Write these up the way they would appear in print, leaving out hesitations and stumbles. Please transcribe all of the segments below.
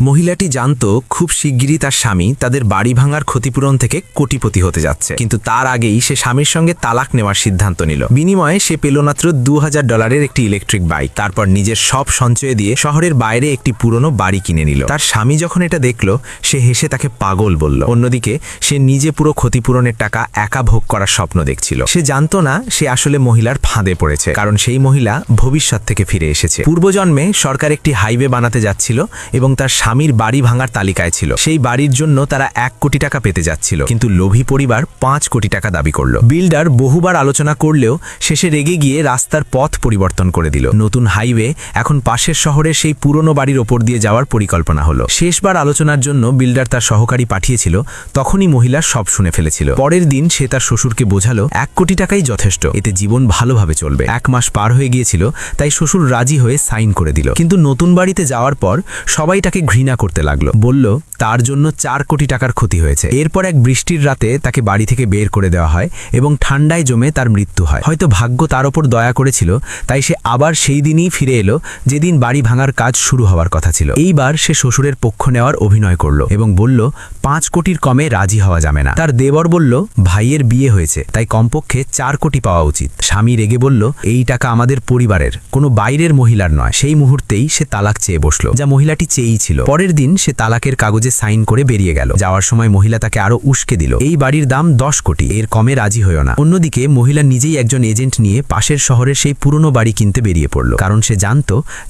মহিলাটি জানত খুব শিগগিরই তার স্বামী তাদের বাড়ি ভাঙার ক্ষতিপূরণ থেকে কোটিপতি হতে যাচ্ছে, কিন্তু তার আগেই সে স্বামীর সঙ্গে তালাক নেওয়ার সিদ্ধান্ত নিল। বিনিময়ে সে পেল মাত্র $2000 একটি ইলেকট্রিক বাইক, তারপর নিজের সব সঞ্চয় দিয়ে শহরের বাইরে একটি পুরনো বাড়ি কিনে নিল। তার স্বামী যখন এটা দেখল, সে হেসে তাকে পাগল বলল। অন্যদিকে সে নিজে পুরো ক্ষতিপূরণের টাকা একা ভোগ করার স্বপ্ন দেখছিল। সে জানত না সে আসলে মহিলার ফাঁদে পড়েছে, কারণ সেই মহিলা ভবিষ্যৎ থেকে ফিরে এসেছে। পূর্বজন্মে সরকার একটি হাইওয়ে বানাতে যাচ্ছিল এবং তার স্বামীর বাড়ি ভাঙার তালিকায় ছিল। সেই বাড়ির জন্য তারা $1 কোটি পেতে যাচ্ছিল, কিন্তু লোভী পরিবার $5 কোটি দাবি করল। বিল্ডার বহুবার আলোচনা করলেও শেষে রেগে গিয়ে রাস্তার পথ পরিবর্তন করে দিল। নতুন হাইওয়ে এখন পাশের শহরের সেই পুরনো বাড়ির ওপর দিয়ে যাওয়ার পরিকল্পনা হলো। শেষবার আলোচনার জন্য বিল্ডার তার সহকারী পাঠিয়েছিল, তখনই মহিলা সব শুনে ফেলেছিল। পরের দিন সে তার শ্বশুরকে বোঝালো $1 কোটি যথেষ্ট, এতে জীবন ভালোভাবে চলবে। 1 মাস পার হয়ে গিয়েছিল, তাই শ্বশুর রাজি হয়ে সাইন করে দিল। কিন্তু নতুন বাড়িতে যাওয়ার পর সবাই তাকে ঘৃণা করতে লাগলো, বলল তার জন্য $4 কোটি ক্ষতি হয়েছে। এরপর এক বৃষ্টির রাতে তাকে বাড়ি থেকে বের করে দেওয়া হয় এবং ঠান্ডায় জমে তার মৃত্যু হয়। হয়তো ভাগ্য তার ওপর দয়া করেছিল, তাই সে আবার সেই দিনই ফিরে এলো যেদিন বাড়ি ভাঙার কাজ শুরু হওয়ার কথা ছিল। এইবার সে শ্বশুরের পক্ষ নেওয়ার অভিনয় করল এবং বলল $5 কোটির কমে রাজি হওয়া যাবে না। তার দেবর বলল ভাইয়ের বিয়ে হয়েছে, তাই কমপক্ষে $4 কোটি পাওয়া উচিত। স্বামী রেগে বলল এই টাকা আমাদের পরিবারের, কোনো বাইরের মহিলার নয়। সেই মুহূর্তেই সে তালাক চেয়ে বসল, যা মহিলাটি চেয়েই ছিল। পরের দিন সে তালাকের কাগজে সাইন করে বেরিয়ে গেল। যাওয়ার সময় মহিলা তাকে আরো উস্কে দিল, এই বাড়ির দাম $10 কোটি, এর কমে রাজি হয়েও না। অন্যদিকে মহিলা নিজেই একজন এজেন্ট নিয়ে পাশের শহরের সেই পুরনো বাড়ি কিনতে বেরিয়ে পড়ল, কারণ সে জানত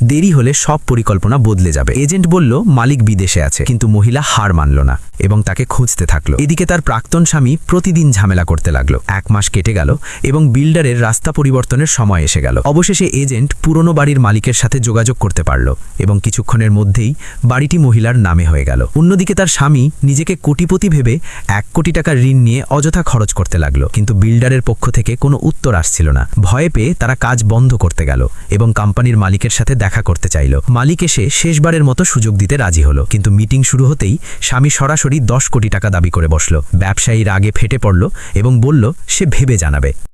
দেরি হলে সব পরিকল্পনা বদলে যাবে। এজেন্ট বলল মালিক বিদেশে আছে, কিন্তু মহিলা হার মানল না এবং তাকে খুঁজতে থাকলো। এদিকে তার প্রাক্তন স্বামী প্রতিদিন ঝামেলা করতে লাগলো। 1 মাস কেটে গেল এবং বিল্ডারের রাস্তা পরিবর্তনের সময় এসে গেল। অবশেষে এজেন্ট পুরনো বাড়ির মালিকের সাথে যোগাযোগ করতে পারল এবং কিছুক্ষণের মধ্যেই বাড়িটি মহিলার নামে হয়ে গেল। অন্যদিকে তার স্বামী নিজেকে কোটিপতি ভেবে $1 কোটি ঋণ নিয়ে অযথা খরচ করতে লাগলো, কিন্তু বিল্ডারের পক্ষ থেকে কোনো উত্তর আসছিল না। ভয়ে পেয়ে তারা কাজ বন্ধ করতে গেল এবং কোম্পানির মালিকের সাথে দেখা করতে চাইল। মালিক এসে শেষবারের মতো সুযোগ দিতে রাজি হলো, কিন্তু মিটিং শুরু হতেই স্বামী সরাসরি $10 কোটি দাবি করে বসল। ব্যবসায়ী রাগে ফেটে পড়ল এবং বলল সে ভেবে জানাবে।